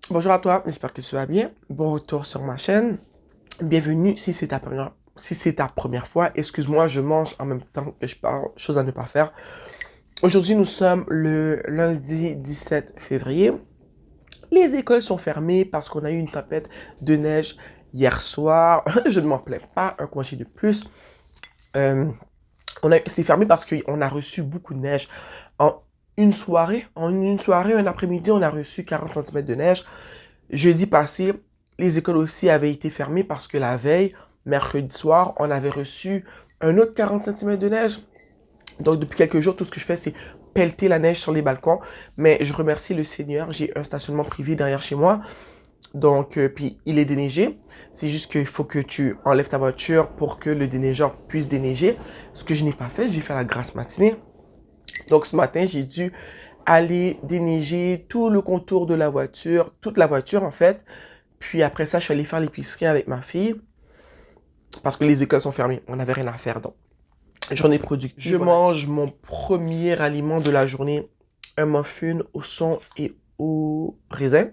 Bonjour à toi, j'espère que tu vas bien. Bon retour sur ma chaîne. Bienvenue si c'est ta première fois. Excuse-moi, je mange en même temps que je parle, chose à ne pas faire. Aujourd'hui, nous sommes le lundi 17 février. Les écoles sont fermées parce qu'on a eu une tempête de neige hier soir. Je ne m'en plains pas, un congé de plus. C'est fermé parce qu'on a reçu beaucoup de neige. En une soirée, un après-midi, on a reçu 40 cm de neige. Jeudi passé, les écoles aussi avaient été fermées parce que la veille, mercredi soir, on avait reçu un autre 40 cm de neige. Donc, depuis quelques jours, tout ce que je fais, c'est pelleter la neige sur les balcons. Mais je remercie le Seigneur. J'ai un stationnement privé derrière chez moi. Donc, puis il est déneigé. C'est juste qu'il faut que tu enlèves ta voiture pour que le déneigeur puisse déneiger. Ce que je n'ai pas fait, j'ai fait la grasse matinée. Donc, ce matin, j'ai dû aller déneiger tout le contour de la voiture, toute la voiture en fait. Puis après ça, je suis allé faire l'épicerie avec ma fille parce que les écoles sont fermées. On n'avait rien à faire donc. Journée productive. Je mange mon premier aliment de la journée, un muffin au son et au raisin.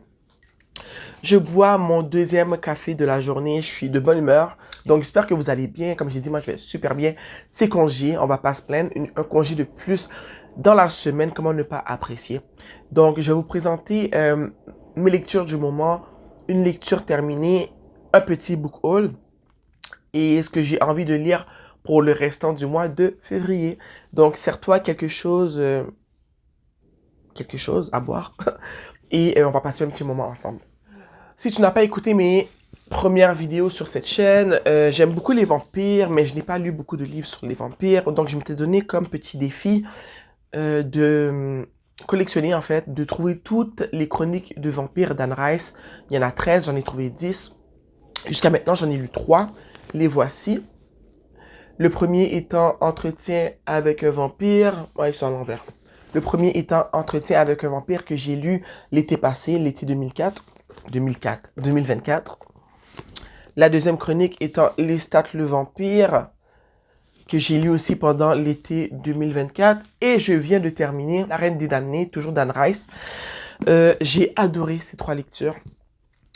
Je bois mon deuxième café de la journée. Je suis de bonne humeur. Donc, j'espère que vous allez bien. Comme j'ai dit, moi, je vais super bien. C'est congé. On va pas se plaindre. Un congé de plus dans la semaine. Comment ne pas apprécier? Donc, je vais vous présenter mes lectures du moment. Une lecture terminée. Un petit book haul. Et ce que j'ai envie de lire pour le restant du mois de février. Donc, sers-toi quelque chose à boire. Et on va passer un petit moment ensemble. Si tu n'as pas écouté mes premières vidéos sur cette chaîne, j'aime beaucoup les vampires, mais je n'ai pas lu beaucoup de livres sur les vampires. Donc, je m'étais donné comme petit défi de collectionner, en fait, de trouver toutes les chroniques de vampires d'Anne Rice. Il y en a 13, j'en ai trouvé 10. Jusqu'à maintenant, j'en ai lu 3. Les voici. Le premier étant Entretien avec un vampire. Ouais, ils sont à l'envers. Le premier étant Entretien avec un vampire que j'ai lu l'été passé, l'été 2024. La deuxième chronique étant Lestat le vampire, que j'ai lu aussi pendant l'été 2024. Et je viens de terminer La Reine des Damnés, toujours d'Anne Rice. J'ai adoré ces 3 lectures.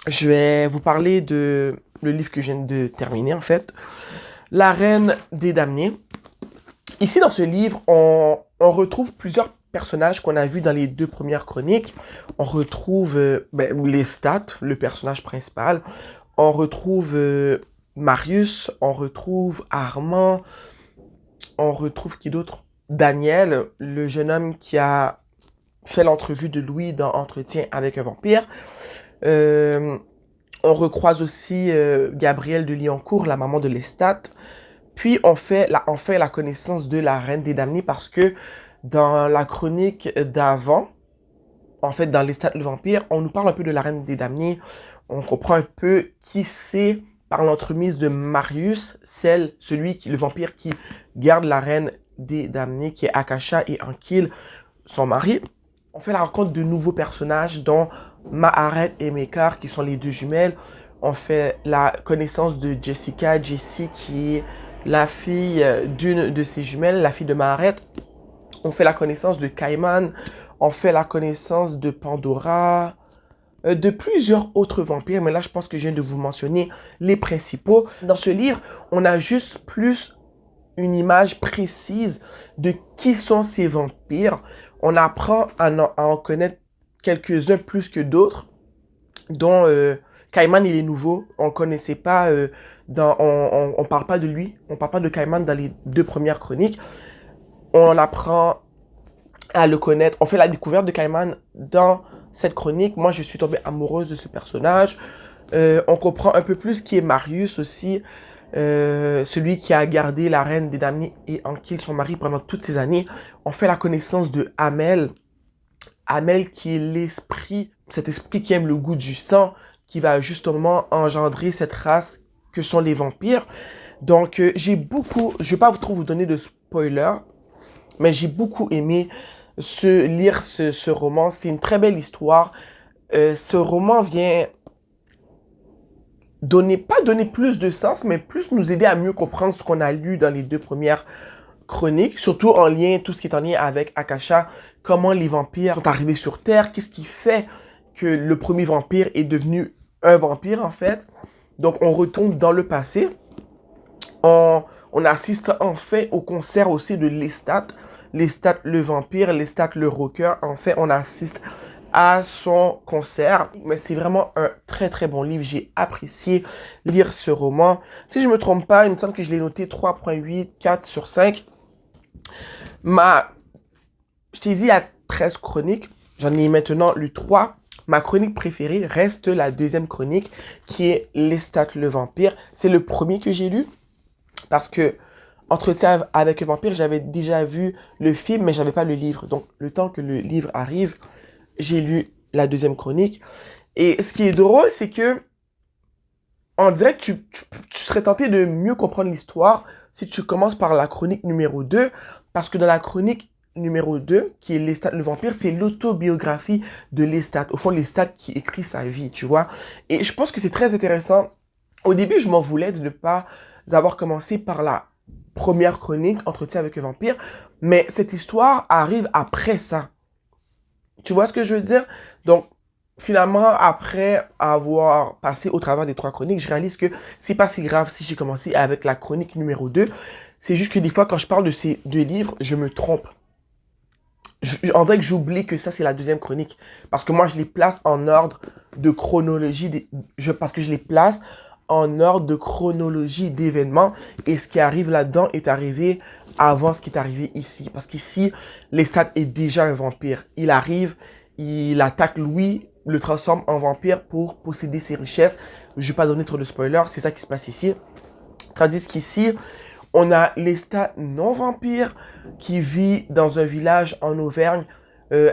Je vais vous parler de le livre que je viens de terminer, en fait. La Reine des Damnés. Ici, dans ce livre, on retrouve plusieurs personnages qu'on a vus dans les 2 premières chroniques. On retrouve Lestat, le personnage principal. On retrouve Marius. On retrouve Armand. On retrouve qui d'autre? Daniel, le jeune homme qui a fait l'entrevue de Louis dans Entretien avec un vampire. On recroise aussi Gabrielle de Liancourt, la maman de Lestat. Puis on fait enfin la connaissance de la Reine des Damnés parce que dans la chronique d'avant, en fait dans Lestat le vampire, on nous parle un peu de la Reine des Damnés. On comprend un peu qui c'est par l'entremise de Marius, le vampire qui garde la Reine des Damnés, qui est Akasha et Ankil, son mari. On fait la rencontre de nouveaux personnages dont Maharet et Mekar, qui sont les 2 jumelles. On fait la connaissance de Jessica, Jessie, qui est la fille d'une de ses jumelles, la fille de Maharet. On fait la connaissance de Kaiman. On fait la connaissance de Pandora. De plusieurs autres vampires, mais là, je pense que je viens de vous mentionner les principaux. Dans ce livre, on a juste plus une image précise de qui sont ces vampires. On apprend à en connaître quelques-uns plus que d'autres, dont Kaiman, il est nouveau. On ne connaissait pas, on parle pas de lui. On parle pas de Kaiman dans les 2 premières chroniques. On apprend à le connaître. On fait la découverte de Kaiman dans cette chronique. Moi, je suis tombée amoureuse de ce personnage. On comprend un peu plus qui est Marius aussi. celui qui a gardé la reine des damnés et en kill son mari pendant toutes ces années. On fait la connaissance de Hamel. Hamel qui est l'esprit, cet esprit qui aime le goût du sang, qui va justement engendrer cette race que sont les vampires. Donc, j'ai beaucoup, je vais pas trop vous donner de spoilers, mais j'ai beaucoup aimé lire ce roman. C'est une très belle histoire. Ce roman vient pas donner plus de sens, mais plus nous aider à mieux comprendre ce qu'on a lu dans les 2 premières chroniques, surtout en lien, tout ce qui est en lien avec Akasha, comment les vampires sont arrivés sur Terre, qu'est-ce qui fait que le premier vampire est devenu un vampire en fait. Donc on retourne dans le passé. On assiste enfin au concert aussi de Lestat. Lestat le vampire, Lestat le rocker. En fait, on assiste à son concert. Mais c'est vraiment un très très bon livre. J'ai apprécié lire ce roman. Si je me trompe pas, il me semble que je l'ai noté 3.8, 4 sur 5. Je t'ai dit, il y a 13 chroniques. J'en ai maintenant lu 3. Ma chronique préférée reste la deuxième chronique, qui est Lestat le vampire. C'est le premier que j'ai lu. Parce que Entretien avec un vampire, j'avais déjà vu le film, mais j'avais pas le livre. Donc, le temps que le livre arrive, j'ai lu la deuxième chronique. Et ce qui est drôle, c'est que on dirait que tu serais tenté de mieux comprendre l'histoire si tu commences par la chronique numéro 2, parce que dans la chronique numéro 2, qui est Lestat le vampire, c'est l'autobiographie de Lestat. Au fond, Lestat qui écrit sa vie, tu vois. Et je pense que c'est très intéressant. Au début, je m'en voulais de ne pas avoir commencé par la première chronique, Entretien avec un vampire, mais cette histoire arrive après ça. Tu vois ce que je veux dire? Donc, finalement, après avoir passé au travers des 3 chroniques, je réalise que c'est pas si grave si j'ai commencé avec la chronique numéro 2. C'est juste que des fois, quand je parle de ces 2 livres, je me trompe. On dirait que j'oublie que ça, c'est la deuxième chronique. Parce que moi, je les place en ordre de chronologie. Parce que je les place en ordre de chronologie d'événements. Et ce qui arrive là-dedans est arrivé avant ce qui est arrivé ici. Parce qu'ici, Lestat est déjà un vampire. Il arrive, il attaque Louis, le transforme en vampire pour posséder ses richesses. Je ne vais pas donner trop de spoilers, c'est ça qui se passe ici. Tandis qu'ici, on a Lestat non-vampire qui vit dans un village en Auvergne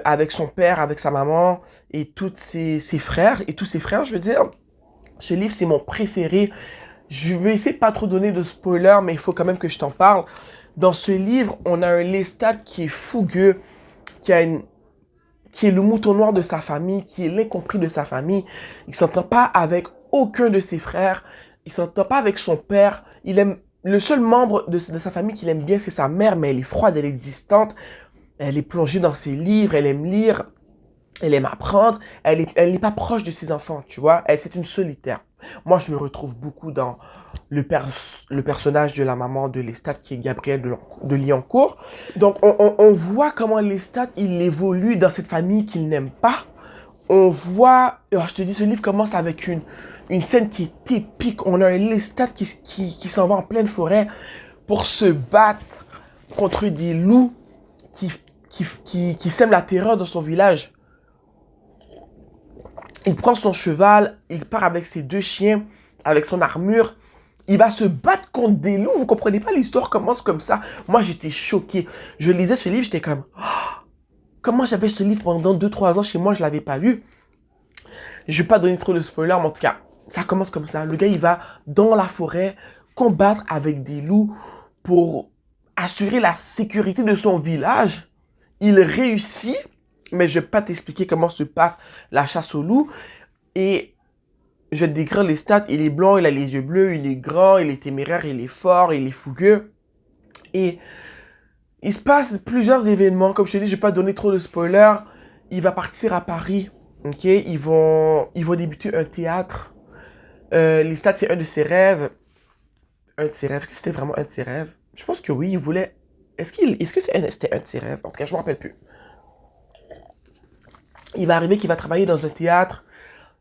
avec son père, avec sa maman et tous ses frères. Et tous ses frères, je veux dire, ce livre, c'est mon préféré. Je vais essayer de pas trop donner de spoilers, mais il faut quand même que je t'en parle. Dans ce livre, on a un Lestat qui est fougueux, qui est le mouton noir de sa famille, qui est l'incompris de sa famille. Il ne s'entend pas avec aucun de ses frères. Il ne s'entend pas avec son père. Le seul membre de sa famille qu'il aime bien, c'est sa mère, mais elle est froide, elle est distante. Elle est plongée dans ses livres, elle aime lire, elle aime apprendre. Elle n'est pas proche de ses enfants, tu vois. C'est une solitaire. Moi, je me retrouve beaucoup dans le personnage de la maman de Lestat, qui est Gabrielle de Liancourt. Donc, on voit comment Lestat, il évolue dans cette famille qu'il n'aime pas. On voit, je te dis, ce livre commence avec une scène qui est épique. On a un Lestat qui s'en va en pleine forêt pour se battre contre des loups qui sèment la terreur dans son village. Il prend son cheval, il part avec ses 2 chiens, avec son armure. Il va se battre contre des loups. Vous comprenez pas, l'histoire commence comme ça. Moi, j'étais choqué. Je lisais ce livre, j'étais comme... Oh, comment j'avais ce livre pendant 2-3 ans chez moi, je l'avais pas lu. Je vais pas donner trop de spoilers, mais en tout cas, ça commence comme ça. Le gars, il va dans la forêt combattre avec des loups pour assurer la sécurité de son village. Il réussit, mais je vais pas t'expliquer comment se passe la chasse aux loups. Et je décris Lestat, il est blanc, il a les yeux bleus, il est grand, il est téméraire, il est fort, il est fougueux. Et il se passe plusieurs événements. Comme je te dis, je vais pas donner trop de spoilers. Il va partir à Paris. Ok, ils vont débuter un théâtre. Lestat, c'est un de ses rêves. Un de ses rêves. Est-ce que c'était vraiment un de ses rêves? Je pense que oui, il voulait... Est-ce que c'était un de ses rêves? En tout cas, je me rappelle plus. Il va arriver qu'il va travailler dans un théâtre.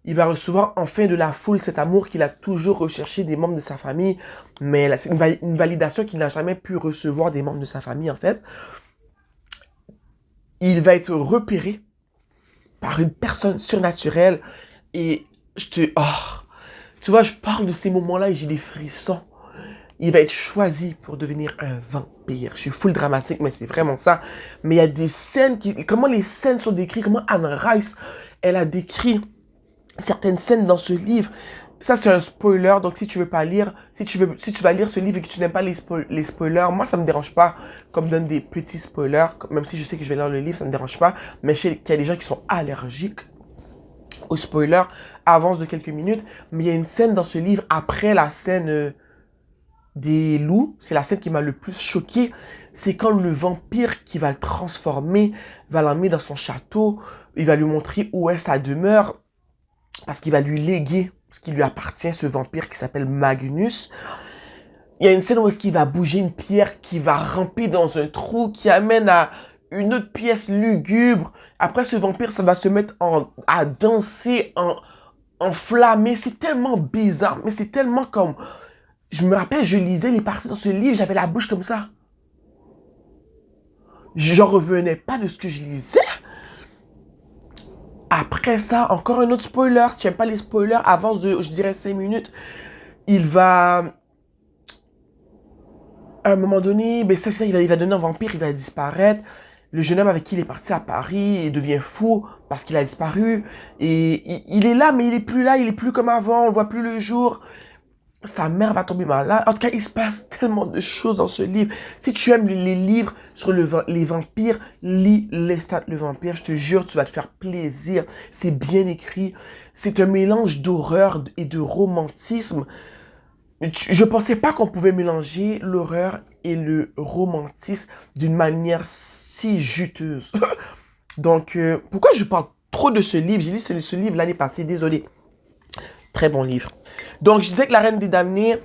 Il va recevoir enfin de la foule cet amour qu'il a toujours recherché des membres de sa famille. Mais là, c'est une validation qu'il n'a jamais pu recevoir des membres de sa famille, en fait. Il va être repéré par une personne surnaturelle. Et tu vois, je parle de ces moments-là et j'ai des frissons. il va être choisi pour devenir un vampire. Je suis full dramatique, mais c'est vraiment ça. Mais il y a des scènes comment les scènes sont décrites, comment Anne Rice, elle a décrit certaines scènes dans ce livre. Ça, c'est un spoiler, donc si tu veux pas lire, si tu vas lire ce livre et que tu n'aimes pas les spoilers, moi, ça me dérange pas comme donne des petits spoilers, même si je sais que je vais lire le livre, ça me dérange pas, mais je sais qu'il y a des gens qui sont allergiques aux spoilers, avance de quelques minutes, mais il y a une scène dans ce livre, après la scène des loups, c'est la scène qui m'a le plus choqué, c'est quand le vampire qui va le transformer, va l'emmener dans son château, il va lui montrer où est sa demeure, parce qu'il va lui léguer ce qui lui appartient, ce vampire qui s'appelle Magnus. Il y a une scène où est-ce qu'il va bouger une pierre qui va ramper dans un trou qui amène à une autre pièce lugubre. Après, ce vampire, ça va se mettre à danser, enflammé. C'est tellement bizarre, mais c'est tellement comme... Je me rappelle, je lisais les parties dans ce livre, j'avais la bouche comme ça. J'en revenais pas de ce que je lisais. Après ça, encore un autre spoiler. Si tu n'aimes pas les spoilers, avance de, je dirais, 5 minutes. Il va... À un moment donné, ben ça, il va devenir un vampire, il va disparaître. Le jeune homme avec qui il est parti à Paris, il devient fou parce qu'il a disparu. Et il est là, mais il est plus là, il est plus comme avant, on le voit plus le jour. Sa mère va tomber malade. En tout cas, il se passe tellement de choses dans ce livre. Si tu aimes les livres sur les vampires, lis Lestat le vampire. Je te jure, tu vas te faire plaisir. C'est bien écrit. C'est un mélange d'horreur et de romantisme. Je pensais pas qu'on pouvait mélanger l'horreur et le romantisme d'une manière si juteuse. Donc, pourquoi je parle trop de ce livre? J'ai lu ce livre l'année passée, désolé. Très bon livre. Donc, je disais que La Reine des Damnés,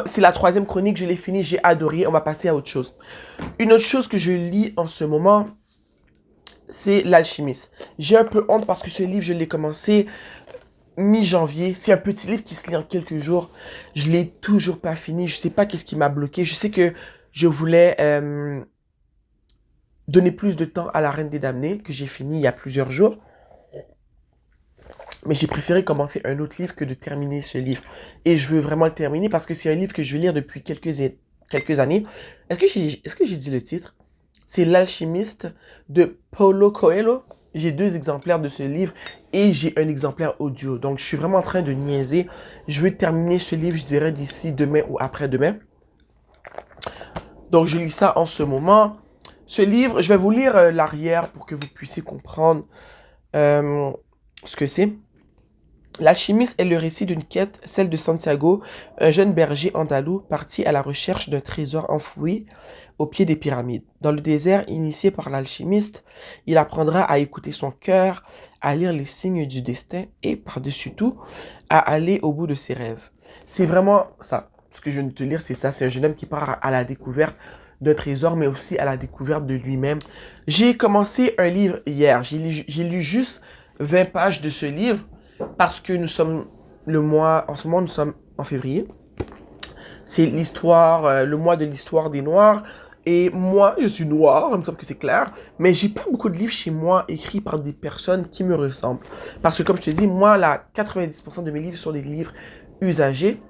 c'est la 3e chronique, je l'ai fini, j'ai adoré. On va passer à autre chose. Une autre chose que je lis en ce moment, c'est L'Alchimiste. J'ai un peu honte parce que ce livre, je l'ai commencé mi-janvier. C'est un petit livre qui se lit en quelques jours. Je l'ai toujours pas fini. Je sais pas qu'est-ce qui m'a bloqué. Je sais que je voulais donner plus de temps à La Reine des Damnés, que j'ai fini il y a plusieurs jours. Mais j'ai préféré commencer un autre livre que de terminer ce livre. Et je veux vraiment le terminer parce que c'est un livre que je veux lire depuis quelques années. Est-ce que j'ai dit le titre? C'est L'Alchimiste de Paulo Coelho. J'ai 2 exemplaires de ce livre et j'ai un exemplaire audio. Donc, je suis vraiment en train de niaiser. Je veux terminer ce livre, je dirais, d'ici demain ou après-demain. Donc, je lis ça en ce moment. Ce livre, je vais vous lire l'arrière pour que vous puissiez comprendre ce que c'est. L'Alchimiste est le récit d'une quête, celle de Santiago, un jeune berger andalou parti à la recherche d'un trésor enfoui au pied des pyramides. Dans le désert, initié par l'alchimiste, il apprendra à écouter son cœur, à lire les signes du destin et, par-dessus tout, à aller au bout de ses rêves. C'est vraiment ça. Ce que je viens de te lire, c'est ça. C'est un jeune homme qui part à la découverte d'un trésor, mais aussi à la découverte de lui-même. J'ai commencé un livre hier. J'ai lu juste 20 pages de ce livre. Parce que nous sommes en ce moment, nous sommes en février. C'est l'histoire, le mois de l'histoire des Noirs. Et moi, je suis noir, il me semble que c'est clair. Mais j'ai pas beaucoup de livres chez moi écrits par des personnes qui me ressemblent. Parce que comme je te dis, moi, 90% de mes livres sont des livres usagés.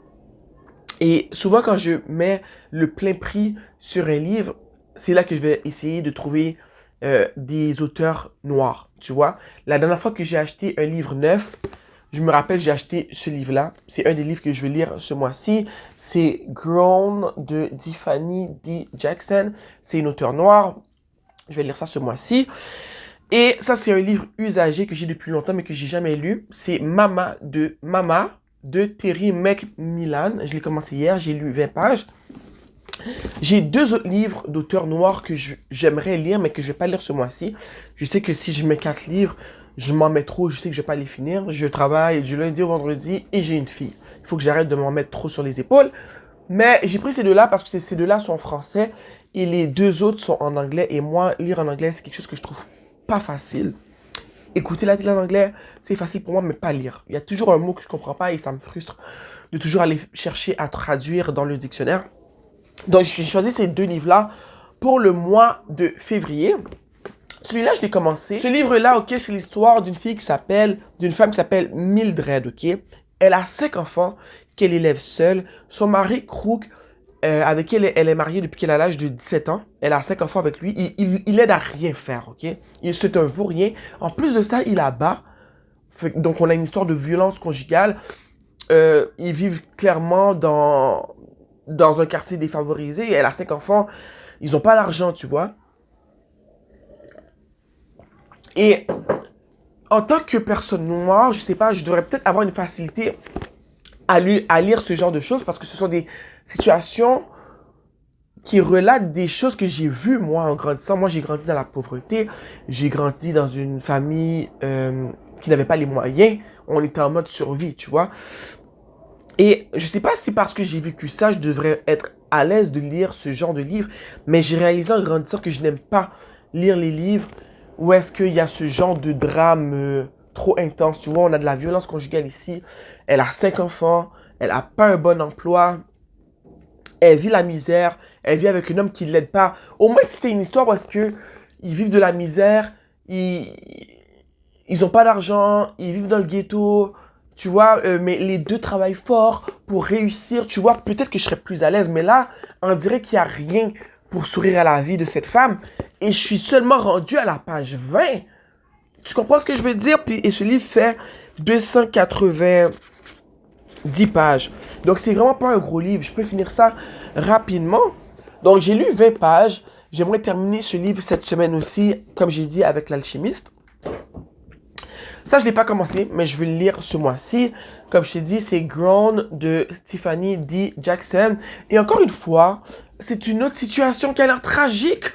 Et souvent, quand je mets le plein prix sur un livre, c'est là que je vais essayer de trouver des auteurs noirs, tu vois. La dernière fois que j'ai acheté un livre neuf, je me rappelle, j'ai acheté ce livre-là. C'est un des livres que je vais lire ce mois-ci. C'est Grown de Tiffany D. Jackson. C'est une auteure noire. Je vais lire ça ce mois-ci. Et ça, c'est un livre usagé que j'ai depuis longtemps, mais que j'ai jamais lu. C'est Mama de Terry McMillan. Je l'ai commencé hier, j'ai lu 20 pages. J'ai 2 autres livres d'auteurs noirs que j'aimerais lire, mais que je vais pas lire ce mois-ci. Je sais que si je mets 4 livres, je m'en mets trop, je sais que je vais pas les finir. Je travaille du lundi au vendredi et j'ai une fille. Il faut que j'arrête de m'en mettre trop sur les épaules. Mais j'ai pris ces 2-là parce que ces 2-là sont en français et les 2 autres sont en anglais. Et moi, lire en anglais, c'est quelque chose que je trouve pas facile. Écouter la télé en anglais, c'est facile pour moi, mais pas lire. Il y a toujours un mot que je comprends pas et ça me frustre de toujours aller chercher à traduire dans le dictionnaire. Donc, j'ai choisi ces 2 livres-là pour le mois de février. Celui-là, je l'ai commencé. Ce livre-là, ok, c'est l'histoire d'une femme qui s'appelle Mildred, ok. Elle a 5 enfants qu'elle élève seule. Son mari, Crook, avec qui elle est mariée depuis qu'elle a l'âge de 17 ans. Elle a 5 enfants avec lui. Il aide à rien faire, ok? C'est un vaurien. En plus de ça, il abat. Donc, on a une histoire de violence conjugale. Ils vivent clairement dans un quartier défavorisé. Elle a 5 enfants. Ils n'ont pas l'argent, tu vois. Et en tant que personne noire, je sais pas, je devrais peut-être avoir une facilité à lire ce genre de choses parce que ce sont des situations qui relatent des choses que j'ai vues, moi, en grandissant. Moi, j'ai grandi dans la pauvreté. J'ai grandi dans une famille qui n'avait pas les moyens. On était en mode survie, tu vois. Et je sais pas si parce que j'ai vécu ça, je devrais être à l'aise de lire ce genre de livre, mais j'ai réalisé en grandissant que je n'aime pas lire les livres où est-ce qu'il y a ce genre de drame trop intense. Tu vois, on a de la violence conjugale ici. Elle a 5 enfants, elle a pas un bon emploi, elle vit la misère, elle vit avec un homme qui ne l'aide pas. Au moins, si c'était une histoire où est-ce que ils vivent de la misère, ils ont pas d'argent, ils vivent dans le ghetto, tu vois, mais les deux travaillent fort pour réussir, tu vois, peut-être que je serais plus à l'aise, mais là, on dirait qu'il n'y a rien pour sourire à la vie de cette femme, et je suis seulement rendu à la page 20. Tu comprends ce que je veux dire? Puis, et ce livre fait 290 pages. Donc, c'est vraiment pas un gros livre. Je peux finir ça rapidement. Donc, j'ai lu 20 pages. J'aimerais terminer ce livre cette semaine aussi, comme j'ai dit, avec l'alchimiste. Ça, je ne l'ai pas commencé, mais je vais le lire ce mois-ci. Comme je t'ai dit, c'est Grown de Tiffany D. Jackson. Et encore une fois, c'est une autre situation qui a l'air tragique.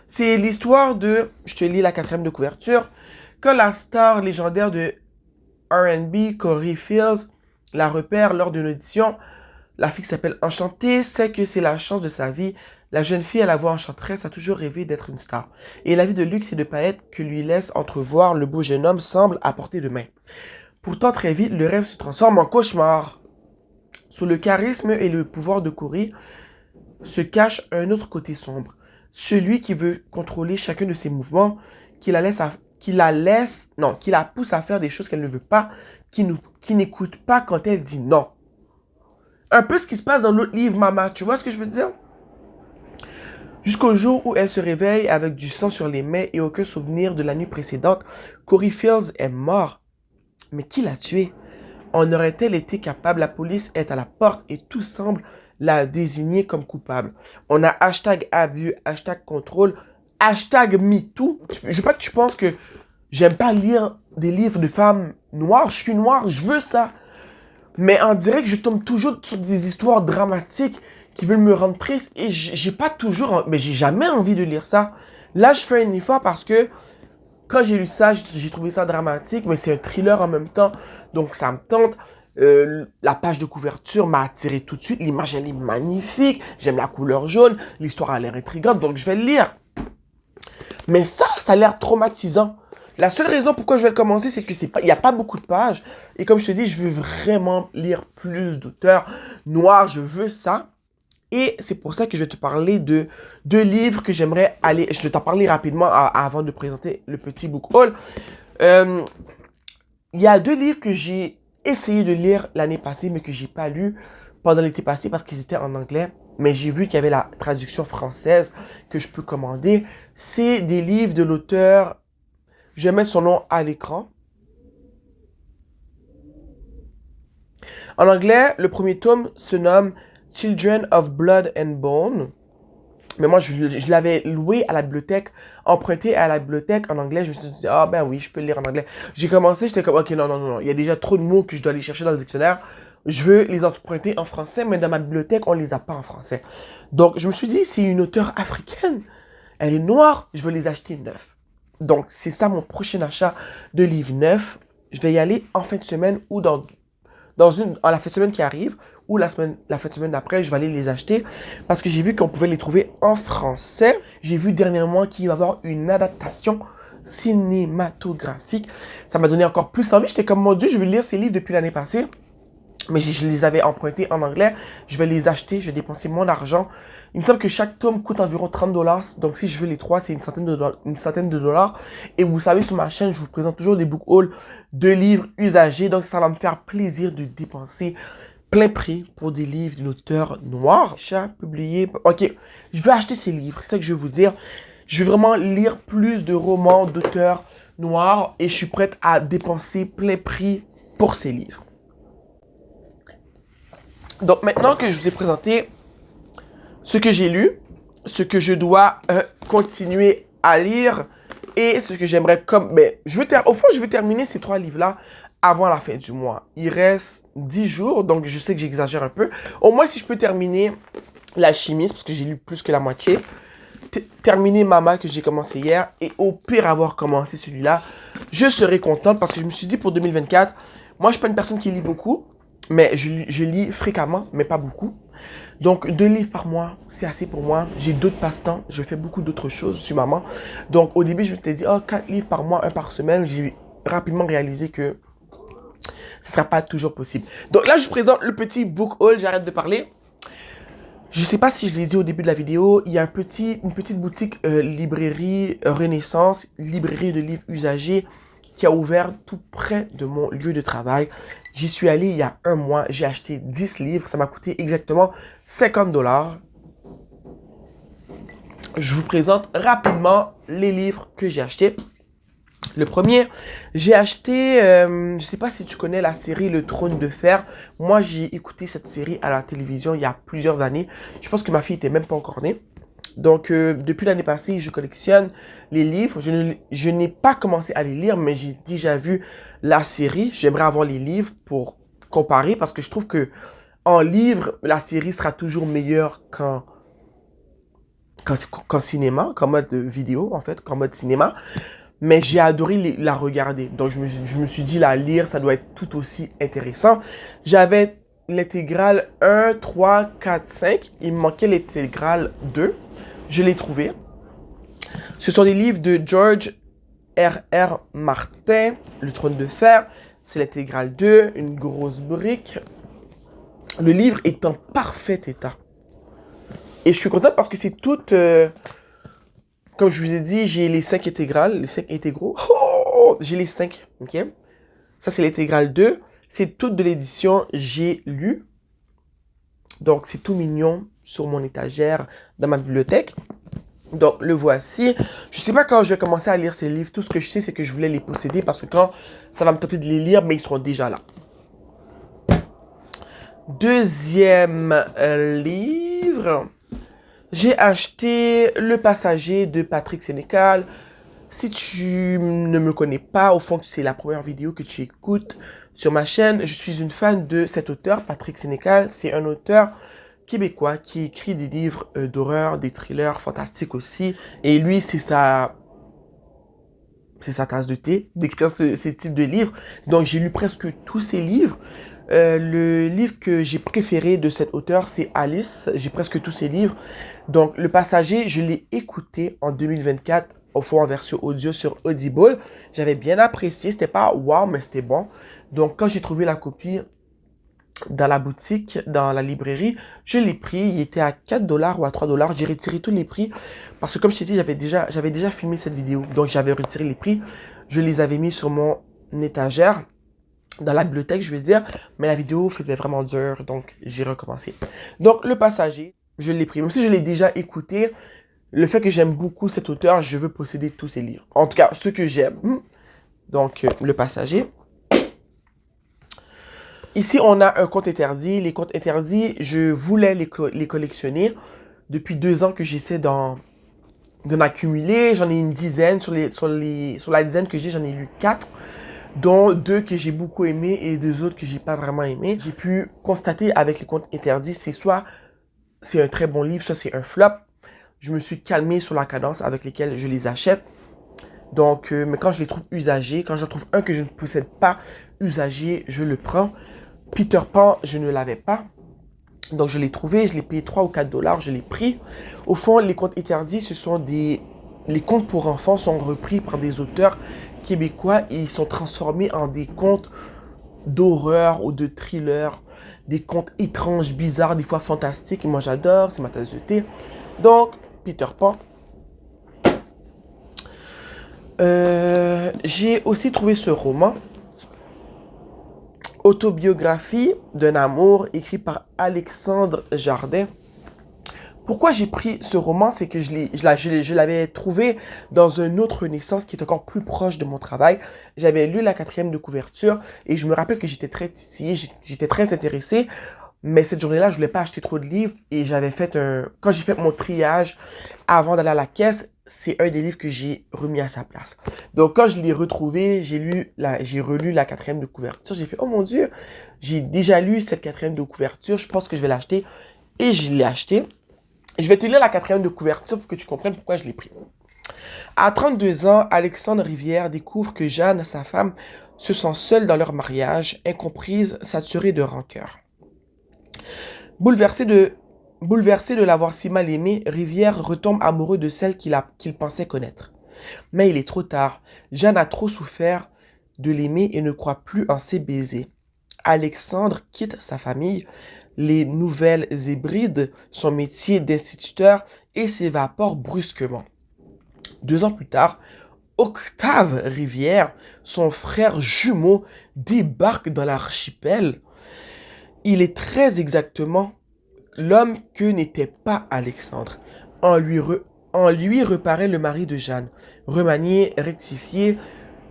C'est l'histoire de, je te lis la 4e de couverture, quand la star légendaire de R&B, Corey Fields, la repère lors d'une audition. La fille qui s'appelle Enchantée sait que c'est la chance de sa vie. La jeune fille à la voix enchanteresse a toujours rêvé d'être une star. Et la vie de luxe et de paillettes que lui laisse entrevoir le beau jeune homme semble à portée de main. Pourtant, très vite, le rêve se transforme en cauchemar. Sous le charisme et le pouvoir de Corey se cache un autre côté sombre. Celui qui veut contrôler chacun de ses mouvements, qui la pousse à faire des choses qu'elle ne veut pas, qui n'écoute pas quand elle dit non. Un peu ce qui se passe dans l'autre livre, Mama. Tu vois ce que je veux dire? Jusqu'au jour où elle se réveille avec du sang sur les mains et aucun souvenir de la nuit précédente, Corey Fields est mort. Mais qui l'a tué? En aurait-elle été capable? La police est à la porte et tout semble la désigner comme coupable. On a hashtag abus, hashtag contrôle, hashtag MeToo. Je veux pas que tu penses que j'aime pas lire des livres de femmes noires. Je suis noire, je veux ça. Mais on dirait que je tombe toujours sur des histoires dramatiques qui veulent me rendre triste et j'ai pas toujours, mais j'ai jamais envie de lire ça. Là, je fais un effort parce que quand j'ai lu ça, j'ai trouvé ça dramatique, mais c'est un thriller en même temps, donc ça me tente. La page de couverture m'a attiré tout de suite. L'image, elle est magnifique. J'aime la couleur jaune. L'histoire a l'air intrigante, donc je vais le lire. Mais ça a l'air traumatisant. La seule raison pourquoi je vais le commencer, c'est que il n'y a pas beaucoup de pages. Et comme je te dis, je veux vraiment lire plus d'auteurs noirs. Je veux ça. Et c'est pour ça que je vais te parler de 2 livres que j'aimerais aller... Je vais t'en parler rapidement avant de présenter le petit book haul. Il y a 2 livres que j'ai essayé de lire l'année passée, mais que j'ai pas lu pendant l'été passé parce qu'ils étaient en anglais. Mais j'ai vu qu'il y avait la traduction française que je peux commander. C'est des livres de l'auteur... Je vais mettre son nom à l'écran. En anglais, le premier tome se nomme Children of Blood and Bone. Mais moi, je l'avais loué à la bibliothèque, emprunté à la bibliothèque en anglais. Je me suis dit, ah ben oui, je peux le lire en anglais. J'ai commencé, j'étais comme, ok, non. Il y a déjà trop de mots que je dois aller chercher dans le dictionnaire. Je veux les emprunter en français, mais dans ma bibliothèque, on les a pas en français. Donc, je me suis dit, c'est une auteure africaine. Elle est noire, je veux les acheter neufs. Donc, c'est ça mon prochain achat de livres neufs. Je vais y aller en fin de semaine ou en la fin de semaine qui arrive ou la fin de semaine d'après, je vais aller les acheter parce que j'ai vu qu'on pouvait les trouver en français. J'ai vu dernièrement qu'il va y avoir une adaptation cinématographique. Ça m'a donné encore plus envie. J'étais comme, mon Dieu, je veux lire ces livres depuis l'année passée. Mais je les avais empruntés en anglais. Je vais les acheter. Je vais dépenser mon argent. Il me semble que chaque tome coûte environ 30$. Donc, si je veux les 3, c'est une centaine de dollars. Et vous savez, sur ma chaîne, je vous présente toujours des book hauls de livres usagés. Donc, ça va me faire plaisir de dépenser plein prix pour des livres d'une auteure noire. Chat publié. Ok, je vais acheter ces livres, c'est ça que je veux vous dire. Je vais vraiment lire plus de romans d'auteurs noirs et je suis prête à dépenser plein prix pour ces livres. Donc maintenant que je vous ai présenté ce que j'ai lu, ce que je dois continuer à lire et ce que j'aimerais comme... Ben, au fond, je veux terminer ces 3 livres-là avant la fin du mois. Il reste 10 jours, donc je sais que j'exagère un peu. Au moins, si je peux terminer L'Alchimiste, parce que j'ai lu plus que la moitié, terminer Mama, que j'ai commencé hier, et au pire avoir commencé celui-là, je serai contente parce que je me suis dit pour 2024, moi, je suis pas une personne qui lit beaucoup, mais je lis fréquemment, mais pas beaucoup. Donc, 2 livres par mois, c'est assez pour moi. J'ai d'autres passe-temps. Je fais beaucoup d'autres choses. Je suis maman. Donc, au début, je m'étais dit, oh, 4 livres par mois, 1 par semaine. J'ai rapidement réalisé que ce ne sera pas toujours possible. Donc là, je vous présente le petit book haul. J'arrête de parler. Je ne sais pas si je l'ai dit au début de la vidéo. Il y a une petite boutique librairie Renaissance, librairie de livres usagés, qui a ouvert tout près de mon lieu de travail. J'y suis allé il y a 1 mois. J'ai acheté 10 livres. Ça m'a coûté exactement 50 $. Je vous présente rapidement les livres que j'ai achetés. Le premier, j'ai acheté, je ne sais pas si tu connais la série Le Trône de Fer. Moi, j'ai écouté cette série à la télévision il y a plusieurs années. Je pense que ma fille était même pas encore née. Donc, depuis l'année passée, je collectionne les livres. Je n'ai pas commencé à les lire, mais j'ai déjà vu la série. J'aimerais avoir les livres pour comparer parce que je trouve que en livre, la série sera toujours meilleure qu'en cinéma, qu'en mode vidéo, en fait, qu'en mode cinéma. Mais j'ai adoré la regarder. Donc, je me suis dit, la lire, ça doit être tout aussi intéressant. J'avais l'intégrale 1, 3, 4, 5. Il me manquait l'intégrale 2. Je l'ai trouvé. Ce sont des livres de George R.R. Martin, Le Trône de Fer. C'est l'intégrale 2, une grosse brique. Le livre est en parfait état. Et je suis contente parce que c'est tout... comme je vous ai dit, j'ai les 5 intégrales, les 5 intégraux. Oh, j'ai les 5, ok? Ça, c'est l'intégrale 2. C'est tout de l'édition J'ai lu. Donc, c'est tout mignon sur mon étagère dans ma bibliothèque. Donc, le voici. Je sais pas quand je vais commencer à lire ces livres. Tout ce que je sais, c'est que je voulais les posséder parce que quand ça va me tenter de les lire, mais ils seront déjà là. Deuxième livre. J'ai acheté Le Passager de Patrick Sénécal. Si tu ne me connais pas, au fond, c'est la première vidéo que tu écoutes sur ma chaîne. Je suis une fan de cet auteur, Patrick Sénécal. C'est un auteur québécois qui écrit des livres d'horreur, des thrillers fantastiques aussi. Et lui, c'est sa tasse de thé d'écrire ce type de livres. Donc, j'ai lu presque tous ses livres. Le livre que j'ai préféré de cet auteur, c'est Alice. J'ai presque tous ses livres. Donc, Le Passager, je l'ai écouté en 2024, au fond en version audio sur Audible. J'avais bien apprécié. C'était pas wow, mais c'était bon. Donc, quand j'ai trouvé la copie dans la boutique, dans la librairie, je l'ai pris. Il était à 4 $ ou à 3 $. J'ai retiré tous les prix parce que, comme je t'ai dit, j'avais déjà filmé cette vidéo. Donc, j'avais retiré les prix. Je les avais mis sur mon étagère. Dans la bibliothèque, je veux dire, mais la vidéo faisait vraiment dur, donc j'ai recommencé. Donc, Le Passager, je l'ai pris. Même si je l'ai déjà écouté, le fait que j'aime beaucoup cet auteur, je veux posséder tous ses livres. En tout cas, ceux que j'aime. Donc, Le Passager. Ici, on a un conte interdit. Les contes interdits, je voulais les collectionner depuis 2 ans que j'essaie d'en accumuler. J'en ai une dizaine. Sur la dizaine que j'ai, j'en ai lu 4. Dont 2 que j'ai beaucoup aimé et 2 autres que j'ai pas vraiment aimé. J'ai pu constater avec les contes interdits, soit c'est un très bon livre, soit c'est un flop. Je me suis calmé sur la cadence avec lesquelles je les achète. Donc, mais quand je les trouve usagés, quand je trouve un que je ne possède pas usagé, je le prends. Peter Pan, je ne l'avais pas. Donc, je l'ai trouvé, je l'ai payé 3 ou 4 $, je l'ai pris. Au fond, les contes interdits, ce sont les contes pour enfants sont repris par des auteurs québécois et ils sont transformés en des contes d'horreur ou de thriller, des contes étranges, bizarres, des fois fantastiques. Et moi, j'adore, c'est ma tasse de thé. Donc, Peter Pan. J'ai aussi trouvé ce roman Autobiographie d'un amour écrit par Alexandre Jardin. Pourquoi j'ai pris ce roman, c'est que je l'avais trouvé dans une autre Renaissance qui est encore plus proche de mon travail. J'avais lu la 4e de couverture et je me rappelle que j'étais très titillé, j'étais très intéressé. Mais cette journée-là, je voulais pas acheter trop de livres et quand j'ai fait mon triage avant d'aller à la caisse, c'est un des livres que j'ai remis à sa place. Donc, quand je l'ai retrouvé, j'ai relu la 4e de couverture. J'ai fait, oh mon Dieu, j'ai déjà lu cette 4e de couverture, je pense que je vais l'acheter. Et je l'ai acheté. Je vais te lire la 4e de couverture pour que tu comprennes pourquoi je l'ai pris. À 32 ans, Alexandre Rivière découvre que Jeanne, sa femme, se sent seule dans leur mariage, incomprise, saturée de rancœur. Bouleversé de l'avoir si mal aimée, Rivière retombe amoureux de celle qu'il pensait connaître. Mais il est trop tard. Jeanne a trop souffert de l'aimer et ne croit plus en ses baisers. Alexandre quitte sa famille, les Nouvelles Hébrides, son métier d'instituteur et s'évapore brusquement. 2 ans plus tard, Octave Rivière, son frère jumeau, débarque dans l'archipel. Il est très exactement l'homme que n'était pas Alexandre. En lui reparaît le mari de Jeanne, remanié, rectifié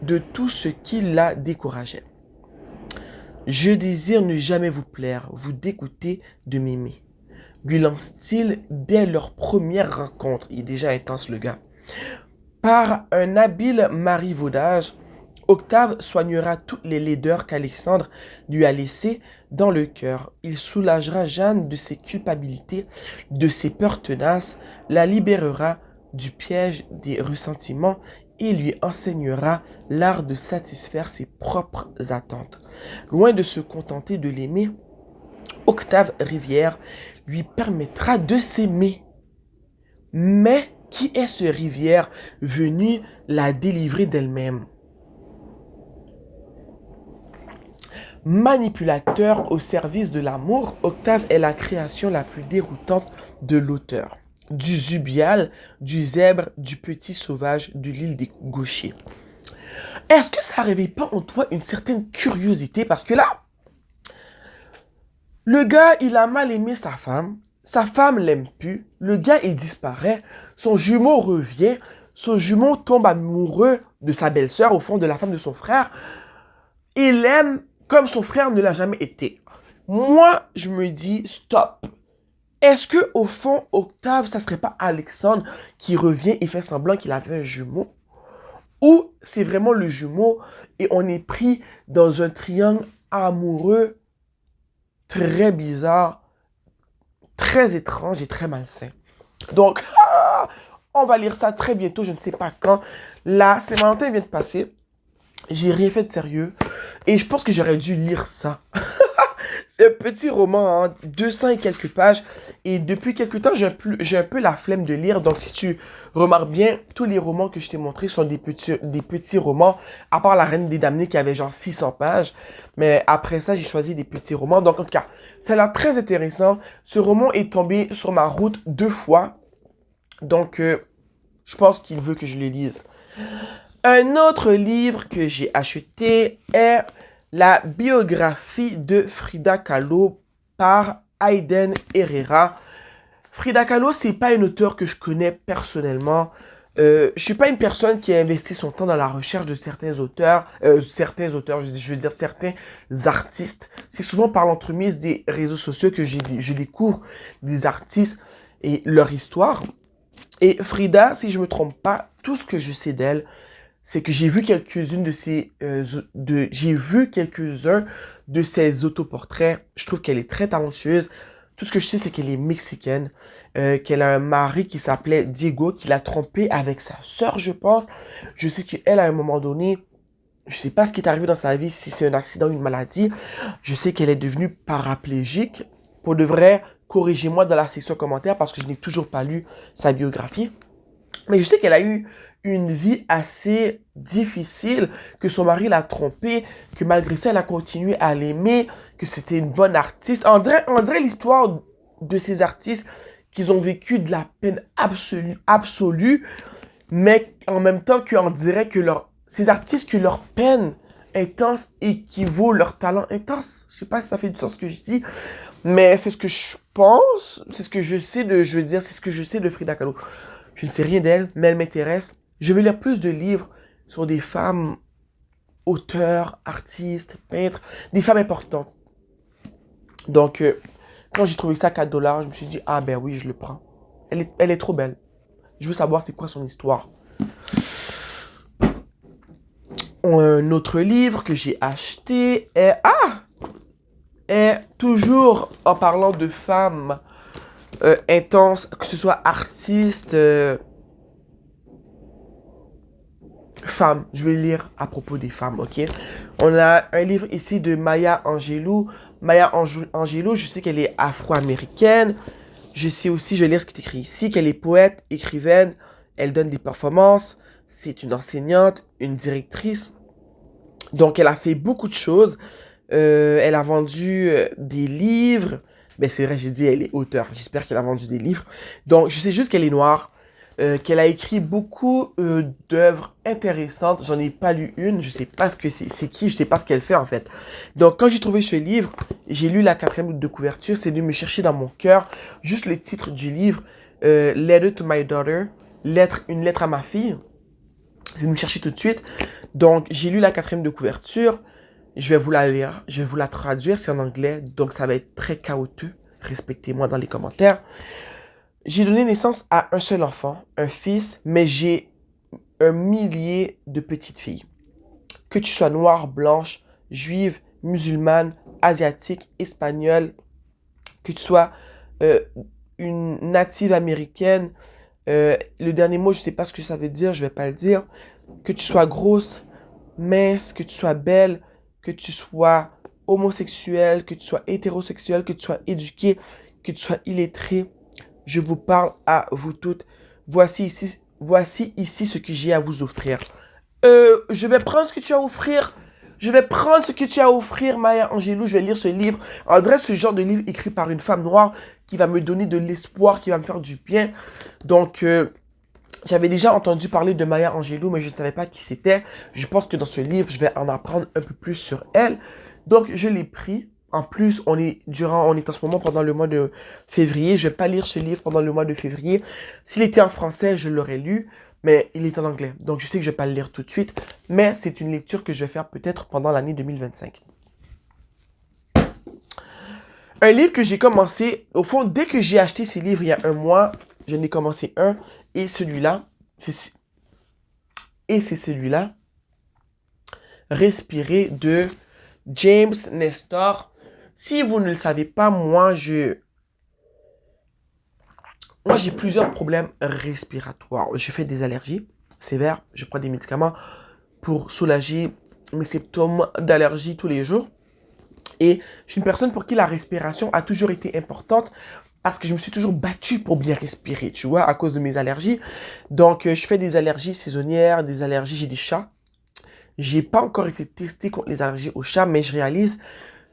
de tout ce qui la décourageait. Je désire ne jamais vous plaire, vous dégoûter de m'aimer. Lui lance-t-il dès leur première rencontre. Il est déjà intense le gars. Par un habile marivaudage, Octave soignera toutes les laideurs qu'Alexandre lui a laissées dans le cœur. Il soulagera Jeanne de ses culpabilités, de ses peurs tenaces, la libérera du piège des ressentiments et lui enseignera l'art de satisfaire ses propres attentes. Loin de se contenter de l'aimer, Octave Rivière lui permettra de s'aimer. Mais qui est ce Rivière venu la délivrer d'elle-même? Manipulateur au service de l'amour, Octave est la création la plus déroutante de l'auteur. Du Zubial, du zèbre, du petit sauvage de l'île des Gauchers. Est-ce que ça réveille pas en toi une certaine curiosité? Parce que là, le gars, il a mal aimé sa femme l'aime plus, le gars, il disparaît, son jumeau revient, son jumeau tombe amoureux de sa belle-sœur, au fond de la femme de son frère, il l'aime comme son frère ne l'a jamais été. Moi, je me dis, stop. Est-ce que au fond, Octave, ça serait pas Alexandre qui revient et fait semblant qu'il avait un jumeau? Ou c'est vraiment le jumeau et on est pris dans un triangle amoureux très bizarre, très étrange et très malsain. Donc, on va lire ça très bientôt, je ne sais pas quand. La Saint-Valentin vient de passer. J'ai rien fait de sérieux. Et je pense que j'aurais dû lire ça. C'est un petit roman, hein, 200 et quelques pages. Et depuis quelques temps, j'ai un peu la flemme de lire. Donc, si tu remarques bien, tous les romans que je t'ai montrés sont des petits romans. À part La Reine des Damnés qui avait genre 600 pages. Mais après ça, j'ai choisi des petits romans. Donc, en tout cas, ça a l'air très intéressant. Ce roman est tombé sur ma route 2 fois. Donc, je pense qu'il veut que je le lise. Un autre livre que j'ai acheté est la biographie de Frida Kahlo par Aiden Herrera. Frida Kahlo, c'est pas une auteure que je connais personnellement. Je suis pas une personne qui a investi son temps dans la recherche de certains auteurs, je veux dire certains artistes. C'est souvent par l'entremise des réseaux sociaux que je découvre des artistes et leur histoire. Et Frida, si je me trompe pas, tout ce que je sais d'elle, c'est que j'ai vu quelques-uns de ses autoportraits. Je trouve qu'elle est très talentueuse. Tout ce que je sais, c'est qu'elle est mexicaine, qu'elle a un mari qui s'appelait Diego, qui l'a trompée avec sa sœur, je pense. Je sais qu'elle, à un moment donné, je sais pas ce qui est arrivé dans sa vie, si c'est un accident ou une maladie. Je sais qu'elle est devenue paraplégique. Pour de vrai, corrigez-moi dans la section commentaires parce que je n'ai toujours pas lu sa biographie. Mais je sais qu'elle a eu une vie assez difficile, que son mari l'a trompée, que malgré ça, elle a continué à l'aimer, que c'était une bonne artiste. On dirait l'histoire de ces artistes qui ont vécu de la peine absolue, mais en même temps qu'on dirait que ces artistes, que leur peine intense équivaut leur talent intense. Je sais pas si ça fait du sens ce que je dis, mais c'est ce que je pense, c'est ce que je sais de, je veux dire, c'est ce que je sais de Frida Kahlo. Je ne sais rien d'elle, mais elle m'intéresse. Je vais lire plus de livres sur des femmes auteurs, artistes, peintres, des femmes importantes. Donc, quand j'ai trouvé ça à 4 dollars, je me suis dit, ah ben oui, je le prends. Elle est trop belle. Je veux savoir c'est quoi son histoire. Un autre livre que j'ai acheté est toujours en parlant de femmes intenses, que ce soit artistes, femmes. Je vais lire à propos des femmes, ok? On a un livre ici de Maya Angelou. Maya Angelou, je sais qu'elle est afro-américaine. Je sais aussi, je vais lire ce qui est écrit ici, qu'elle est poète, écrivaine, elle donne des performances, c'est une enseignante, une directrice. Donc, elle a fait beaucoup de choses. Elle a vendu des livres. Ben, c'est vrai, j'ai dit, elle est auteure. J'espère qu'elle a vendu des livres. Donc, je sais juste qu'elle est noire, qu'elle a écrit beaucoup d'œuvres intéressantes. J'en ai pas lu une. Je sais pas ce que c'est qui, je sais pas ce qu'elle fait en fait. Donc, quand j'ai trouvé ce livre, j'ai lu la 4e de couverture. C'est de me chercher dans mon cœur. Juste le titre du livre, Letter to my daughter, une lettre à ma fille. C'est de me chercher tout de suite. Donc, j'ai lu la 4e de couverture. Je vais vous la lire. Je vais vous la traduire. C'est en anglais. Donc, ça va être très chaotique. Respectez-moi dans les commentaires. J'ai donné naissance à un seul enfant, un fils, mais j'ai un millier de petites filles. Que tu sois noire, blanche, juive, musulmane, asiatique, espagnole, que tu sois une native américaine, le dernier mot, je ne sais pas ce que ça veut dire, je ne vais pas le dire. Que tu sois grosse, mince, que tu sois belle, que tu sois homosexuel, que tu sois hétérosexuel, que tu sois éduqué, que tu sois illettré, je vous parle à vous toutes. Voici ici ce que j'ai à vous offrir. Je vais prendre ce que tu as à offrir. Je vais prendre ce que tu as à offrir, Maya Angelou. Je vais lire ce livre. On dirait ce genre de livre écrit par une femme noire qui va me donner de l'espoir, qui va me faire du bien. Donc, j'avais déjà entendu parler de Maya Angelou, mais je ne savais pas qui c'était. Je pense que dans ce livre, je vais en apprendre un peu plus sur elle. Donc, je l'ai pris. En plus, on est en ce moment pendant le mois de février. Je vais pas lire ce livre pendant le mois de février. S'il était en français, je l'aurais lu, mais il est en anglais. Donc, je sais que je vais pas le lire tout de suite, mais c'est une lecture que je vais faire peut-être pendant l'année 2025. Un livre que j'ai commencé, au fond, dès que j'ai acheté ces livres il y a un mois, je n'ai commencé un, et celui-là, c'est celui-là, Respirer de James Nestor. Si vous ne le savez pas, moi j'ai plusieurs problèmes respiratoires. Je fais des allergies sévères. Je prends des médicaments pour soulager mes symptômes d'allergie tous les jours. Et je suis une personne pour qui la respiration a toujours été importante parce que je me suis toujours battue pour bien respirer, tu vois, à cause de mes allergies. Donc, je fais des allergies saisonnières, des allergies, j'ai des chats. J'ai pas encore été testé contre les allergies aux chats, mais je réalise,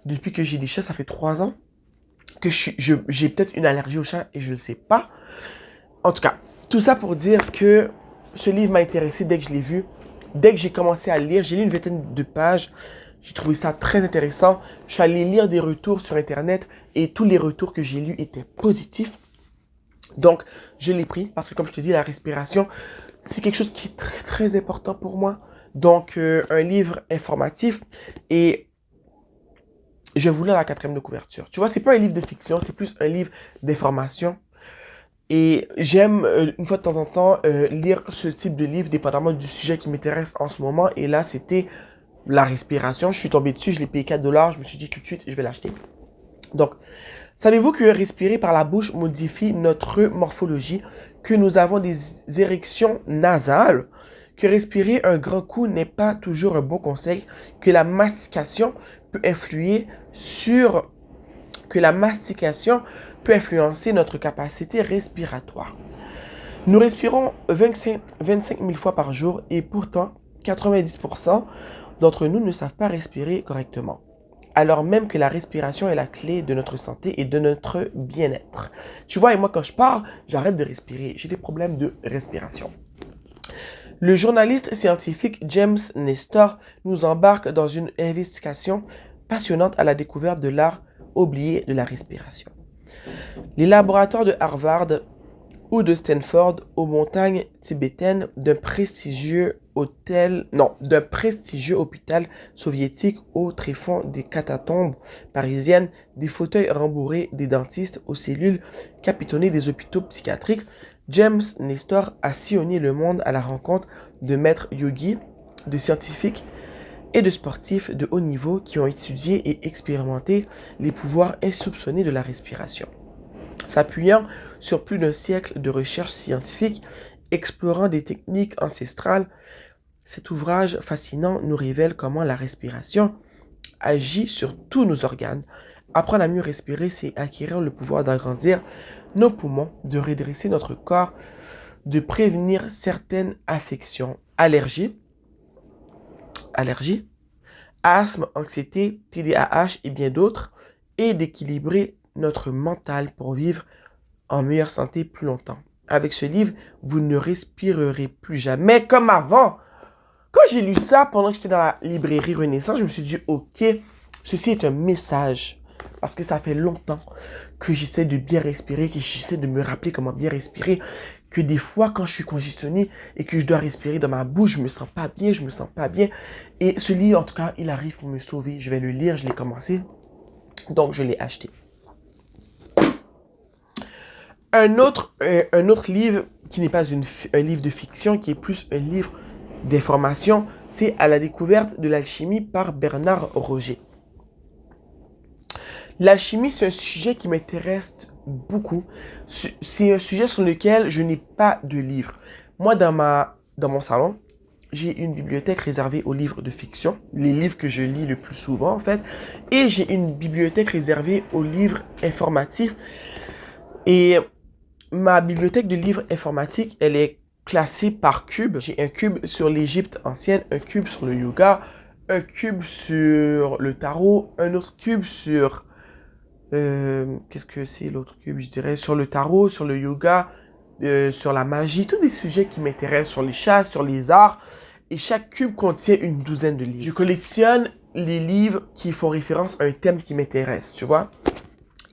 depuis que j'ai des chats, ça fait 3 ans, que j'ai peut-être une allergie aux chats et je ne le sais pas. En tout cas, tout ça pour dire que ce livre m'a intéressé dès que je l'ai vu. Dès que j'ai commencé à lire, j'ai lu une vingtaine de pages. J'ai trouvé ça très intéressant. Je suis allé lire des retours sur Internet et tous les retours que j'ai lus étaient positifs. Donc, je l'ai pris parce que, comme je te dis, la respiration, c'est quelque chose qui est très, très important pour moi. Donc, un livre informatif et je vais vous lire la 4e de couverture. Tu vois, c'est pas un livre de fiction, c'est plus un livre d'information. Et j'aime, une fois de temps en temps, lire ce type de livre, dépendamment du sujet qui m'intéresse en ce moment. Et là, c'était la respiration. Je suis tombé dessus, je l'ai payé 4 dollars. Je me suis dit tout de suite, je vais l'acheter. Donc, savez-vous que respirer par la bouche modifie notre morphologie, que nous avons des érections nasales, que respirer un grand coup n'est pas toujours un bon conseil, que la mastication peut influencer notre capacité respiratoire. Nous respirons 25 000 fois par jour et pourtant 90% d'entre nous ne savent pas respirer correctement. Alors même que la respiration est la clé de notre santé et de notre bien-être. Tu vois, et moi quand je parle, j'arrête de respirer. J'ai des problèmes de respiration. Le journaliste scientifique James Nestor nous embarque dans une investigation passionnante à la découverte de l'art oublié de la respiration. Les laboratoires de Harvard ou de Stanford aux montagnes tibétaines d'un prestigieux hôpital soviétique au tréfonds des catacombes parisiennes, des fauteuils rembourrés des dentistes aux cellules capitonnées des hôpitaux psychiatriques, James Nestor a sillonné le monde à la rencontre de maîtres yogis, de scientifiques et de sportifs de haut niveau qui ont étudié et expérimenté les pouvoirs insoupçonnés de la respiration. S'appuyant sur plus d'un siècle de recherches scientifiques, explorant des techniques ancestrales, cet ouvrage fascinant nous révèle comment la respiration agit sur tous nos organes. Apprendre à mieux respirer, c'est acquérir le pouvoir d'agrandir nos poumons, de redresser notre corps, de prévenir certaines affections, allergies, asthme, anxiété, TDAH et bien d'autres, et d'équilibrer notre mental pour vivre en meilleure santé plus longtemps. Avec ce livre, vous ne respirerez plus jamais comme avant. Quand j'ai lu ça pendant que j'étais dans la librairie Renaissance, je me suis dit, ok, ceci est un message. Parce que ça fait longtemps que j'essaie de bien respirer, que j'essaie de me rappeler comment bien respirer, que des fois, quand je suis congestionné et que je dois respirer dans ma bouche, je me sens pas bien. Et ce livre, en tout cas, il arrive pour me sauver. Je vais le lire, je l'ai commencé, donc je l'ai acheté. Un autre livre qui n'est pas un livre de fiction, qui est plus un livre d'information, c'est À la découverte de l'alchimie par Bernard Roger. L'alchimie, c'est un sujet qui m'intéresse beaucoup. C'est un sujet sur lequel je n'ai pas de livre. Moi, dans mon salon, j'ai une bibliothèque réservée aux livres de fiction, les livres que je lis le plus souvent en fait, et j'ai une bibliothèque réservée aux livres informatifs. Et ma bibliothèque de livres informatiques, elle est classée par cube. J'ai un cube sur l'Égypte ancienne, un cube sur le yoga, un cube sur le tarot, un autre cube sur... qu'est-ce que c'est l'autre cube, je dirais? Sur le tarot, sur le yoga, sur la magie, tous des sujets qui m'intéressent, sur les chasses, sur les arts. Et chaque cube contient une douzaine de livres. Je collectionne les livres qui font référence à un thème qui m'intéresse, tu vois?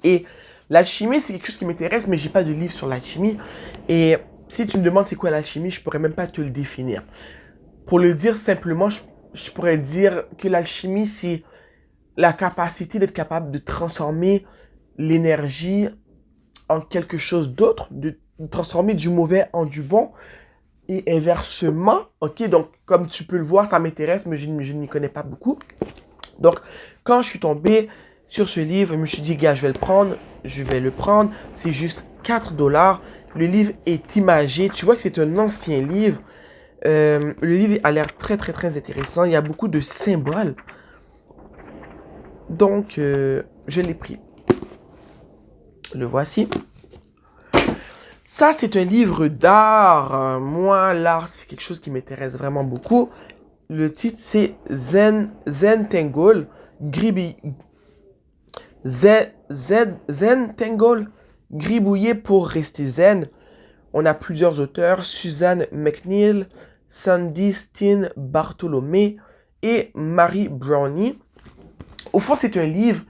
Et l'alchimie, c'est quelque chose qui m'intéresse, mais j'ai pas de livre sur l'alchimie. Et si tu me demandes c'est quoi l'alchimie, je pourrais même pas te le définir. Pour le dire simplement, je pourrais dire que l'alchimie, c'est la capacité d'être capable de transformer l'énergie en quelque chose d'autre, de transformer du mauvais en du bon, et inversement, ok, donc comme tu peux le voir, ça m'intéresse, mais je n'y connais pas beaucoup. Donc, quand je suis tombé sur ce livre, je me suis dit, gars, je vais le prendre, c'est juste 4$. Le livre est imagé, tu vois que c'est un ancien livre. Le livre a l'air très, très, très intéressant. Il y a beaucoup de symboles. Donc, je l'ai pris. Le voici. Ça, c'est un livre d'art. Moi, l'art, c'est quelque chose qui m'intéresse vraiment beaucoup. Le titre, c'est Zen Tangle, Zen Tangle, gribouiller pour rester zen. On a plusieurs auteurs, Suzanne McNeill, Sandy Steen Bartholomé et Marie Brownie. Au fond, c'est un livre,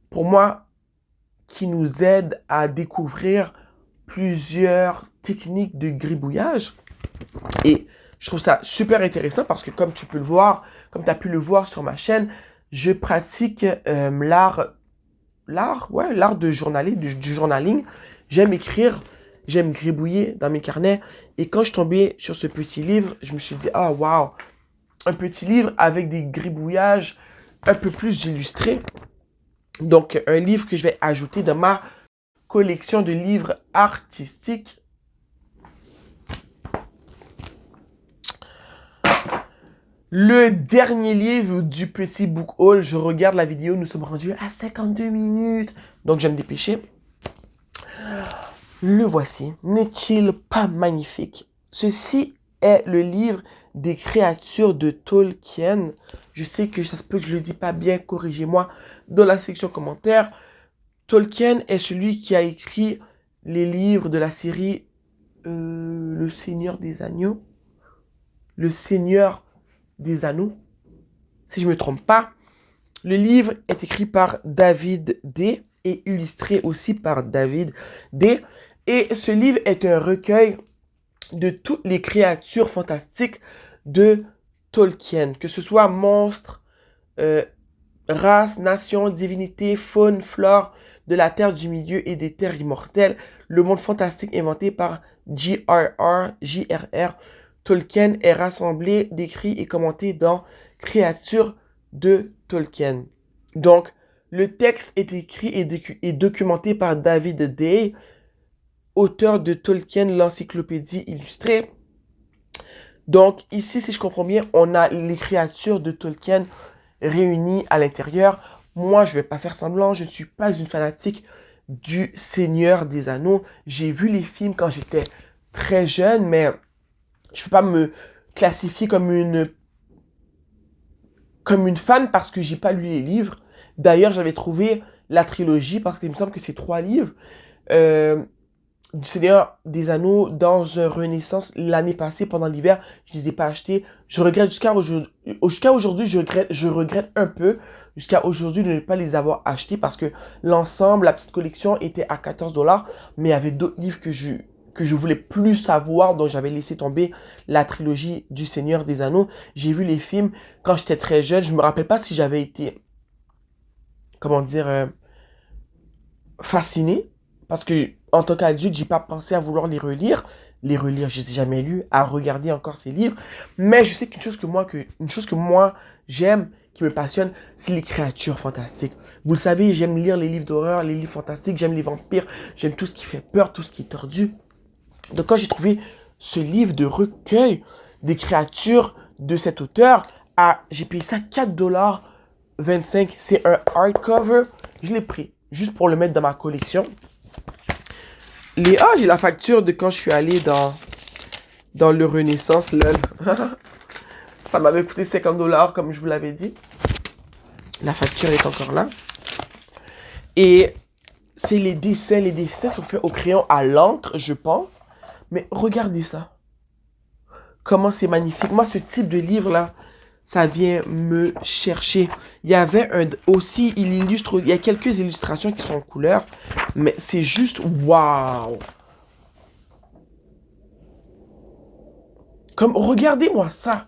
pour moi, qui nous aide à découvrir plusieurs techniques de gribouillage. Et je trouve ça super intéressant parce que comme tu peux le voir, comme tu as pu le voir sur ma chaîne, je pratique l'art de journaling, du journaling. J'aime écrire, j'aime gribouiller dans mes carnets. Et quand je suis tombé sur ce petit livre, je me suis dit, ah waouh, un petit livre avec des gribouillages un peu plus illustrés. Donc, un livre que je vais ajouter dans ma collection de livres artistiques. Le dernier livre du petit book haul, je regarde la vidéo, nous sommes rendus à 52 minutes. Donc, je vais me dépêcher. Le voici. N'est-il pas magnifique? Ceci est le livre des créatures de Tolkien. Je sais que ça se peut que je le dis pas bien, corrigez-moi dans la section commentaires. Tolkien est celui qui a écrit les livres de la série Le Seigneur des Anneaux. Le Seigneur des Anneaux, si je ne me trompe pas. Le livre est écrit par David D. et illustré aussi par David D. Et ce livre est un recueil de toutes les créatures fantastiques de Tolkien, que ce soit monstres, races, nations, divinités, faune, flore, de la terre du milieu et des terres immortelles, le monde fantastique inventé par J.R.R. Tolkien est rassemblé, décrit et commenté dans Créatures de Tolkien. Donc, le texte est écrit et documenté par David Day, auteur de Tolkien, l'encyclopédie illustrée. Donc, ici, si je comprends bien, on a les créatures de Tolkien réunies à l'intérieur. Moi, je ne vais pas faire semblant, je ne suis pas une fanatique du Seigneur des Anneaux. J'ai vu les films quand j'étais très jeune, mais je ne peux pas me classifier comme une fan parce que j'ai pas lu les livres. D'ailleurs, j'avais trouvé la trilogie parce qu'il me semble que c'est 3 livres du Seigneur des Anneaux dans un Renaissance l'année passée pendant l'hiver. Je les ai pas achetés. Je regrette jusqu'à aujourd'hui, je regrette un peu jusqu'à aujourd'hui de ne pas les avoir achetés parce que l'ensemble, la petite collection était à 14$, mais il y avait d'autres livres que je voulais plus savoir, donc j'avais laissé tomber la trilogie du Seigneur des Anneaux. J'ai vu les films quand j'étais très jeune. Je me rappelle pas si j'avais été, comment dire, fasciné, parce que en tant qu'adulte, j'ai pas pensé à vouloir les relire. Les relire, je les ai jamais lus, à regarder encore ces livres. Mais je sais qu'une chose que moi j'aime, qui me passionne, c'est les créatures fantastiques. Vous le savez, j'aime lire les livres d'horreur, les livres fantastiques, j'aime les vampires, j'aime tout ce qui fait peur, tout ce qui est tordu. Donc quand j'ai trouvé ce livre de recueil des créatures de cet auteur, j'ai payé ça 4,25$. C'est un hardcover. Je l'ai pris juste pour le mettre dans ma collection. J'ai la facture de quand je suis allé dans le Renaissance, lol. Ça m'avait coûté 50$, comme je vous l'avais dit. La facture est encore là. Et c'est les dessins. Les dessins sont faits au crayon à l'encre, je pense. Mais regardez ça. Comment c'est magnifique. Moi, ce type de livre-là, ça vient me chercher. Il y avait aussi, il y a quelques illustrations qui sont en couleur, mais c'est juste waouh. Comme, regardez-moi ça.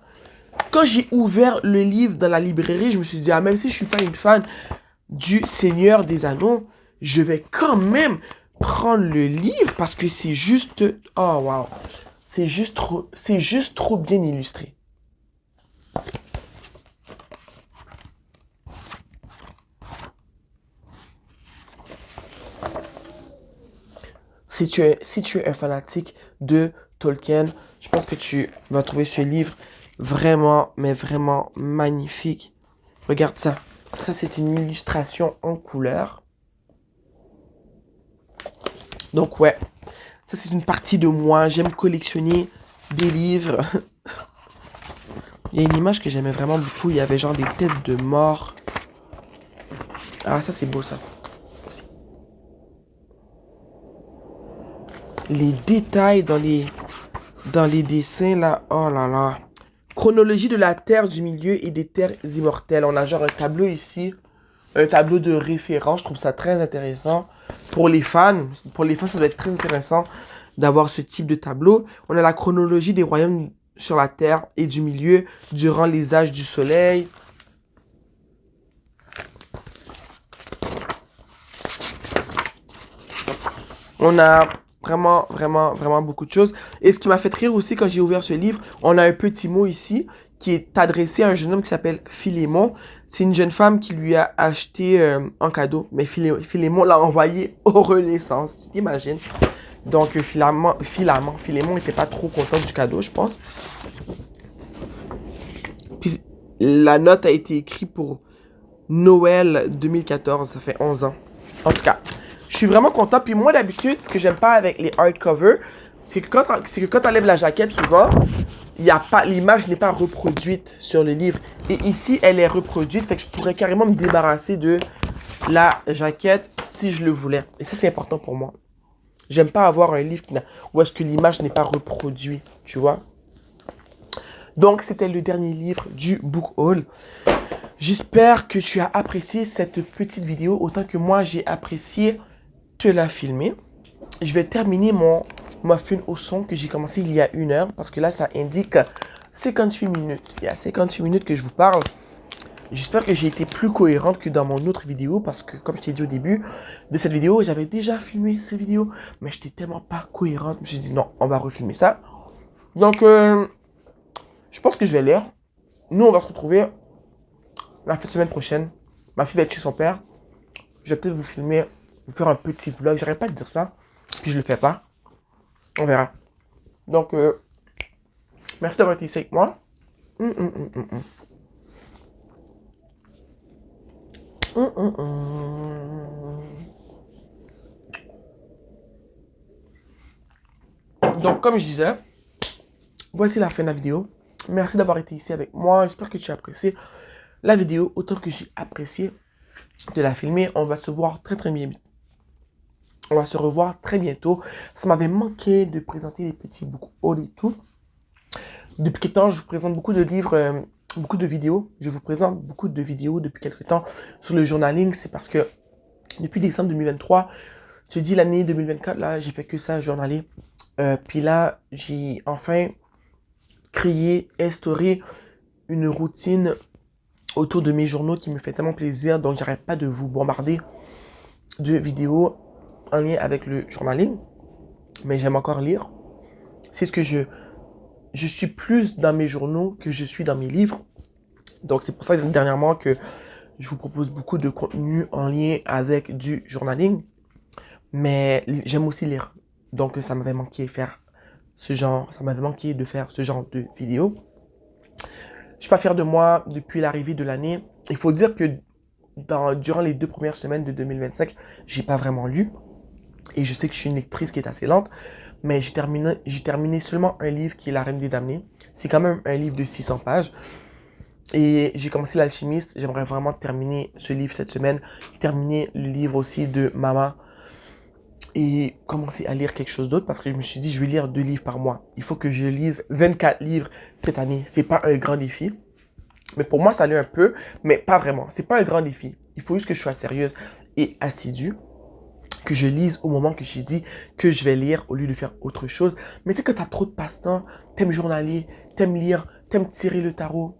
Quand j'ai ouvert le livre dans la librairie, je me suis dit, même si je suis pas une fan du Seigneur des Anneaux, je vais quand même prendre le livre parce que c'est juste, oh waouh. C'est juste trop bien illustré. Si tu es un fanatique de Tolkien, je pense que tu vas trouver ce livre vraiment, mais vraiment magnifique. Regarde ça. Ça, c'est une illustration en couleur. Donc, ouais. Ça, c'est une partie de moi. J'aime collectionner des livres. Il y a une image que j'aimais vraiment beaucoup. Il y avait genre des têtes de mort. Ah, ça, c'est beau, ça. Les détails dans les dessins, là. Oh là là. Chronologie de la Terre du Milieu et des Terres Immortelles. On a genre un tableau ici. Un tableau de référence. Je trouve ça très intéressant. Pour les fans, ça doit être très intéressant d'avoir ce type de tableau. On a la chronologie des royaumes sur la Terre et du Milieu durant les âges du Soleil. On a vraiment, vraiment, vraiment beaucoup de choses. Et ce qui m'a fait rire aussi quand j'ai ouvert ce livre, on a un petit mot ici qui est adressé à un jeune homme qui s'appelle Philémon. C'est une jeune femme qui lui a acheté en cadeau. Mais Philémon l'a envoyé au Renaissance, tu t'imagines? Donc Philémon n'était pas trop content du cadeau, je pense. Puis la note a été écrite pour Noël 2014, ça fait 11 ans. En tout cas, je suis vraiment content. Puis moi, d'habitude, ce que j'aime pas avec les hardcovers, c'est que quand tu enlèves la jaquette, souvent, l'image n'est pas reproduite sur le livre. Et ici, elle est reproduite. Fait que je pourrais carrément me débarrasser de la jaquette si je le voulais. Et ça, c'est important pour moi. J'aime pas avoir un livre où est-ce que l'image n'est pas reproduite, tu vois. Donc, c'était le dernier livre du book haul. J'espère que tu as apprécié cette petite vidéo autant que moi j'ai apprécié te la filmer. Je vais terminer mon muffin au son que j'ai commencé il y a 1 heure parce que là, ça indique 58 minutes. Il y a 58 minutes que je vous parle. J'espère que j'ai été plus cohérente que dans mon autre vidéo parce que, comme je t'ai dit au début de cette vidéo, j'avais déjà filmé cette vidéo, mais je n'étais tellement pas cohérente. Je me suis dit non, on va refilmer ça. Donc, je pense que je vais lire. Nous, on va se retrouver la semaine prochaine. Ma fille va être chez son père. Je vais peut-être vous filmer, vous faire un petit vlog. J'arrête pas de dire ça, puis je le fais pas. On verra. Donc, merci d'avoir été ici avec moi. Donc, comme je disais, voici la fin de la vidéo. Merci d'avoir été ici avec moi. J'espère que tu as apprécié la vidéo autant que j'ai apprécié de la filmer. On va se voir très bien. On va se revoir très bientôt. Ça m'avait manqué de présenter des petits book haul et tout. Depuis quelque temps, je vous présente beaucoup de livres, beaucoup de vidéos. Je vous présente beaucoup de vidéos depuis quelque temps sur le journaling. C'est parce que depuis décembre 2023, je te dis l'année 2024, là, j'ai fait que ça, journaler. Puis là, j'ai enfin créé, instauré une routine autour de mes journaux qui me fait tellement plaisir. Donc, j'arrête pas de vous bombarder de vidéos en lien avec le journaling. Mais j'aime encore lire. C'est ce que je suis plus dans mes journaux que je suis dans mes livres. Donc, c'est pour ça dernièrement que je vous propose beaucoup de contenu en lien avec du journaling. Mais j'aime aussi lire. Donc, ça m'avait manqué de faire ce genre de vidéo. Je suis pas fier de moi depuis l'arrivée de l'année. Il faut dire que durant les 2 premières semaines de 2025, j'ai pas vraiment lu. Et je sais que je suis une lectrice qui est assez lente. Mais j'ai terminé seulement un livre qui est La Reine des Damnés. C'est quand même un livre de 600 pages. Et j'ai commencé L'Alchimiste. J'aimerais vraiment terminer ce livre cette semaine. Terminer le livre aussi de Mama. Et commencer à lire quelque chose d'autre parce que je me suis dit, je vais lire 2 livres par mois. Il faut que je lise 24 livres cette année. C'est pas un grand défi. Mais pour moi, ça l'est un peu, mais pas vraiment. C'est pas un grand défi. Il faut juste que je sois sérieuse et assidue. Que je lise au moment que j'ai dit que je vais lire au lieu de faire autre chose. Mais tu sais que tu as trop de passe-temps, t'aimes journaler, t'aimes lire, t'aimes tirer le tarot.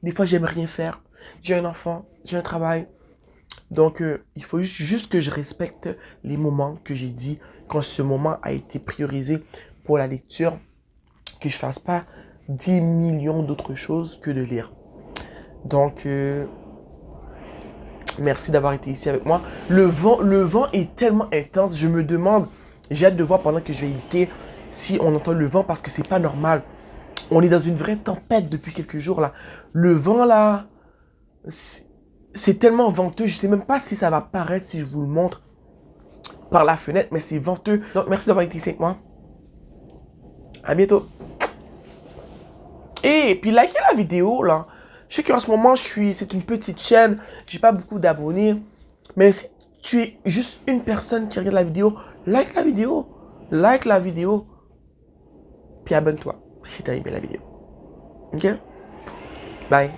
Des fois, j'aime rien faire. J'ai un enfant, j'ai un travail. Donc, il faut juste que je respecte les moments que j'ai dit quand ce moment a été priorisé pour la lecture. Que je fasse pas 10 millions d'autres choses que de lire. Donc, merci d'avoir été ici avec moi. Le vent est tellement intense. Je me demande, j'ai hâte de voir pendant que je vais éditer si on entend le vent parce que c'est pas normal. On est dans une vraie tempête depuis quelques jours là. Le vent là, c'est tellement venteux. Je sais même pas si ça va paraître si je vous le montre par la fenêtre, mais c'est venteux. Donc merci d'avoir été ici avec moi. À bientôt. Et puis likez la vidéo là. Je sais qu'en ce moment, c'est une petite chaîne, j'ai pas beaucoup d'abonnés. Mais si tu es juste une personne qui regarde la vidéo, like la vidéo. Like la vidéo. Puis abonne-toi si tu as aimé la vidéo. Ok? Bye.